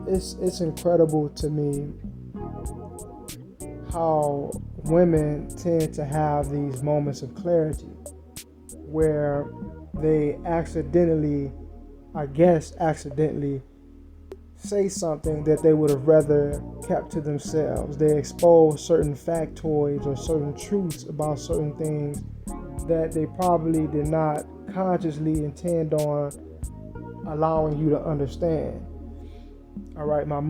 It's incredible to me how women tend to have these moments of clarity where they accidentally, I guess accidentally, say something that they would have rather kept to themselves. They expose certain factoids or certain truths about certain things that they probably did not consciously intend on allowing you to understand. All right, uh,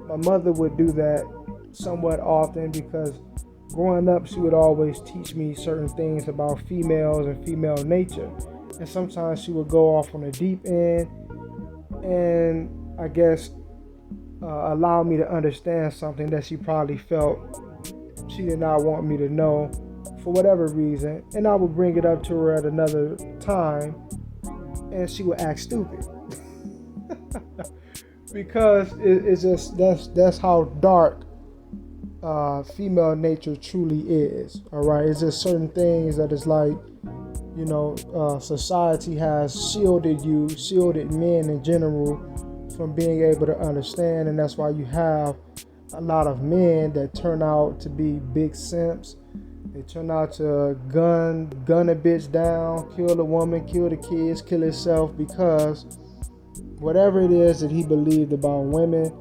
my mother would do that somewhat often because growing up, she would always teach me certain things about females and female nature. And sometimes she would go off on the deep end and I guess allow me to understand something that she probably felt she did not want me to know for whatever reason. And I would bring it up to her at another time and she would act stupid. Because it's just that's how dark female nature truly is. All right, it's just certain things that is like, society has shielded men in general from being able to understand, and that's why you have a lot of men that turn out to be big simps. They turn out to gun a bitch down, kill a woman, kill the kids, kill himself because whatever it is that he believed about women,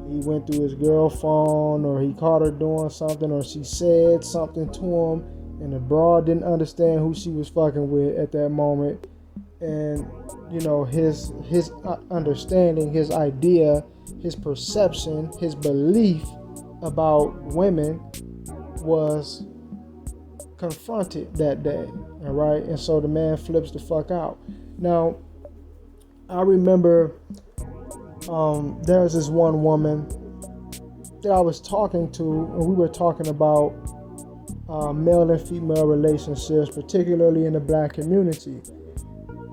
he went through his girl phone or he caught her doing something or she said something to him and the broad didn't understand who she was fucking with at that moment. And his understanding, his idea, his perception, his belief about women was confronted that day. All right, and so the man flips the fuck out. Now I remember there was this one woman that I was talking to, and we were talking about male and female relationships, particularly in the black community.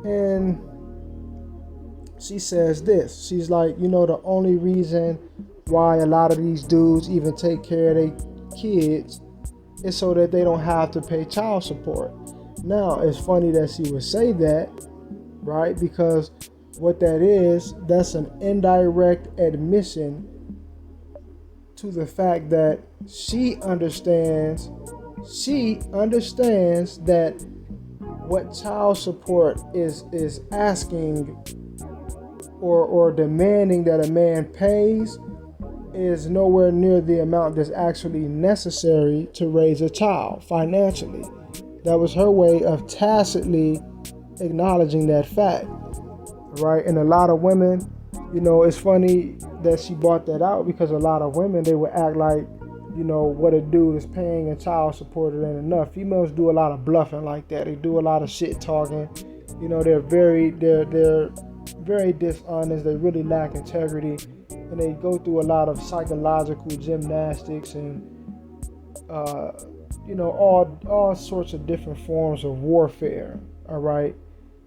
And she says this. She's like, the only reason why a lot of these dudes even take care of their kids is so that they don't have to pay child support. Now, it's funny that she would say that, right? Because what that is, that's an indirect admission to the fact that she understands that what child support is asking or demanding that a man pays is nowhere near the amount that's actually necessary to raise a child financially. That was her way of tacitly acknowledging that fact. Right? And a lot of women, it's funny that she brought that out because a lot of women, they would act like, what a dude is paying in child support it ain't enough. Females do a lot of bluffing like that. They do a lot of shit talking. They're very dishonest. They really lack integrity, and they go through a lot of psychological gymnastics and all sorts of different forms of warfare. All right.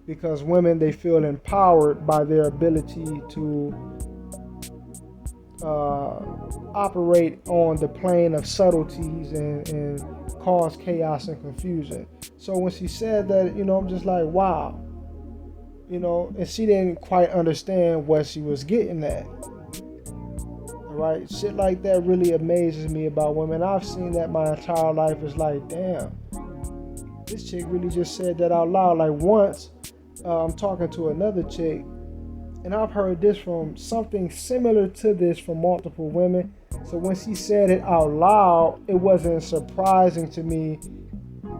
Because women, they feel empowered by their ability to operate on the plane of subtleties and cause chaos and confusion. So when she said that, I'm just like, wow. And she didn't quite understand what she was getting at. All right, shit like that really amazes me about women. I've seen that my entire life. It's like, damn, this chick really just said that out loud. Like once, I'm talking to another chick, and I've heard this from something similar to this from multiple women. So when she said it out loud, it wasn't surprising to me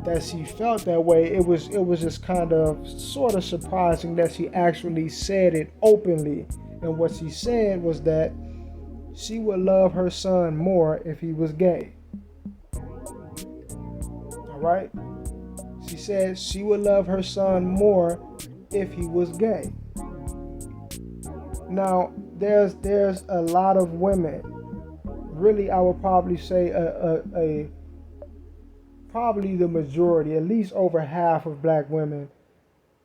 that she felt that way. It was just kind of sort of surprising that she actually said it openly. And what she said was that she would love her son more if he was gay. All right? She said she would love her son more if he was gay. Now, there's a lot of women, really I would probably say probably the majority, at least over half of black women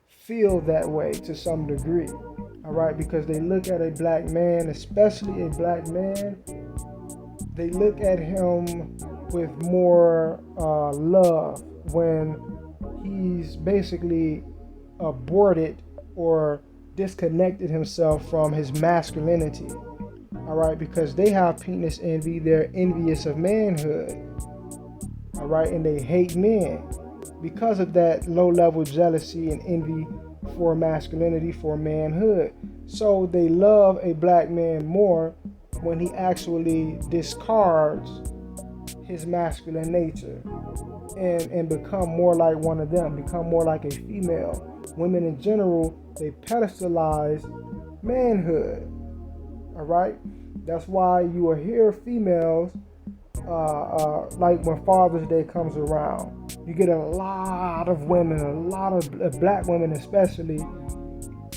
feel that way to some degree. All right, because they look at a black man, especially a black man, they look at him with more love when he's basically aborted or disconnected himself from his masculinity. All right, because they have penis envy, they're envious of manhood. All right, and they hate men because of that low-level jealousy and envy for masculinity, for manhood. So they love a black man more when he actually discards his masculine nature and become more like one of them, become more like a female. Women in general, they pedestalize manhood. All right, that's why you will hear females like when Father's Day comes around, you get a lot of women, a lot of black women especially,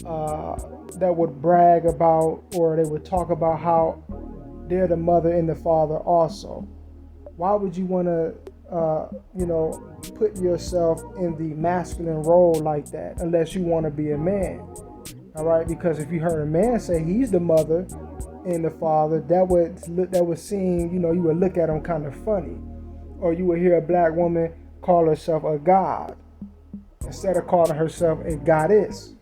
that would brag about, or they would talk about how they're the mother and the father also. Why would you want to put yourself in the masculine role like that unless you want to be a man? All right, because if you heard a man say he's the mother and the father, that would seem, you would look at him kind of funny. Or you would hear a black woman call herself a god instead of calling herself a goddess.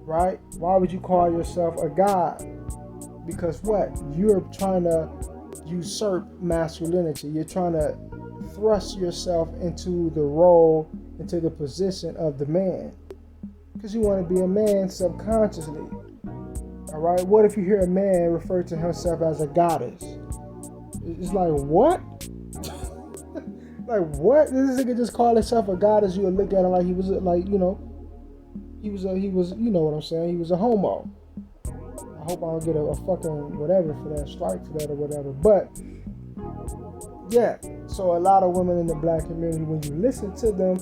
Right? Why would you call yourself a god? Because what? You're trying to usurp masculinity. You're trying to thrust yourself into the role, into the position of the man. Because you want to be a man subconsciously. All right? What if you hear a man refer to himself as a goddess? It's like, what? Like, what? This nigga just call himself a goddess. You would look at him like he was he was what I'm saying? He was a homo. I hope I don't get a fucking whatever for that, strike for that or whatever. But yeah, so a lot of women in the black community, when you listen to them,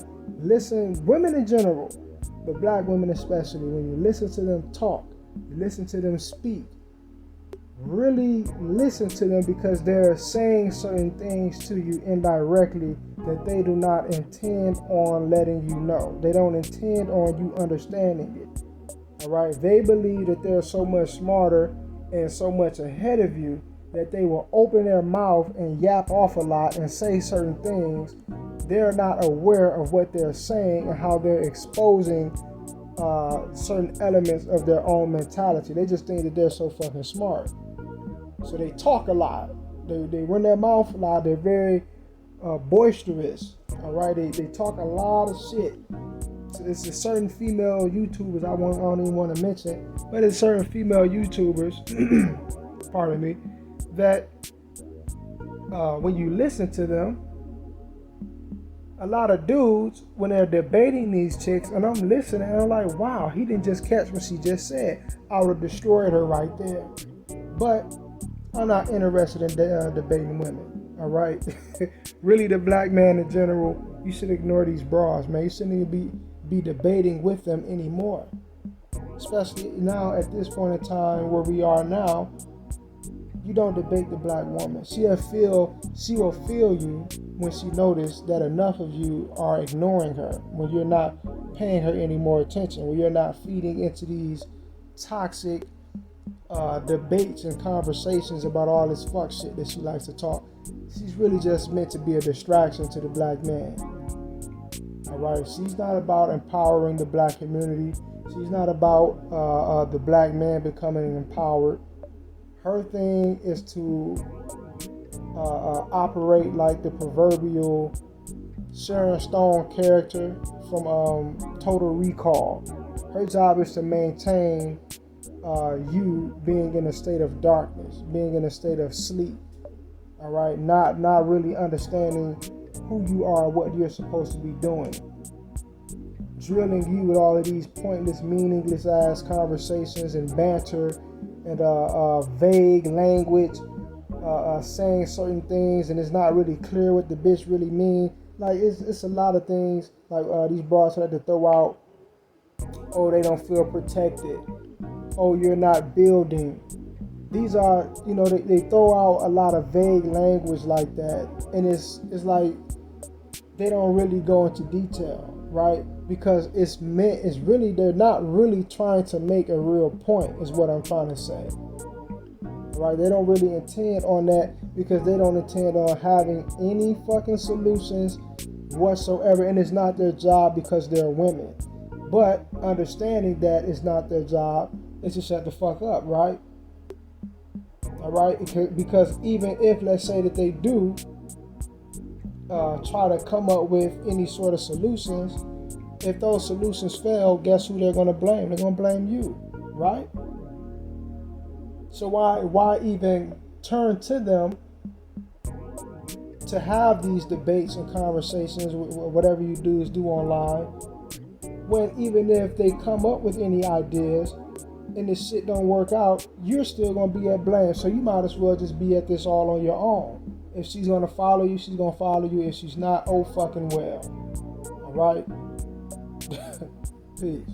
women in general, but black women especially, when you listen to them talk, you listen to them speak, really listen to them, because they're saying certain things to you indirectly that they do not intend on letting you know. They don't intend on you understanding it. All right? They believe that they're so much smarter and so much ahead of you that they will open their mouth and yap off a lot and say certain things. They're not aware of what they're saying and how they're exposing certain elements of their own mentality. They just think that they're so fucking smart. So they talk a lot. They run their mouth a lot. They're very boisterous. All right, they talk a lot of shit. So it's a certain female YouTubers I don't even want to mention, but it's certain female YouTubers, pardon me, that when you listen to them, a lot of dudes, when they're debating these chicks, and I'm listening, and I'm like, wow, he didn't just catch what she just said. I would have destroyed her right there. But I'm not interested in debating women, all right? Really, the black man in general, you should ignore these bras, man. You shouldn't even be debating with them anymore. Especially now at this point in time where we are now, you don't debate the black woman. She will feel you when she notices that enough of you are ignoring her, when you're not paying her any more attention, when you're not feeding into these toxic debates and conversations about all this fuck shit that she likes to talk. She's really just meant to be a distraction to the black man. Alright, she's not about empowering the black community. She's not about the black man becoming empowered. Her thing is to operate like the proverbial Sharon Stone character from Total Recall. Her job is to maintain you being in a state of darkness, being in a state of sleep. All right, not really understanding who you are, what you're supposed to be doing. Drilling you with all of these pointless, meaningless ass conversations and banter and vague language, saying certain things, and it's not really clear what the bitch really mean. Like it's a lot of things. Like these bras like to throw out. Oh, they don't feel protected. Oh, you're not building. These are, they throw out a lot of vague language like that, and it's like they don't really go into detail, right? Because they're not really trying to make a real point, is what I'm trying to say. Right? They don't really intend on that, because they don't intend on having any fucking solutions whatsoever, and it's not their job because they're women. but understanding that it's not their job is to shut the fuck up, right? All right, because even if, let's say that they do try to come up with any sort of solutions, if those solutions fail, guess who they're going to blame? They're going to blame you, right? So why even turn to them to have these debates and conversations, whatever you do is do online, when even if they come up with any ideas and this shit don't work out, you're still going to be at blame. So you might as well just be at this all on your own. If she's going to follow you, she's going to follow you. If she's not, oh fucking well. All right? Peace.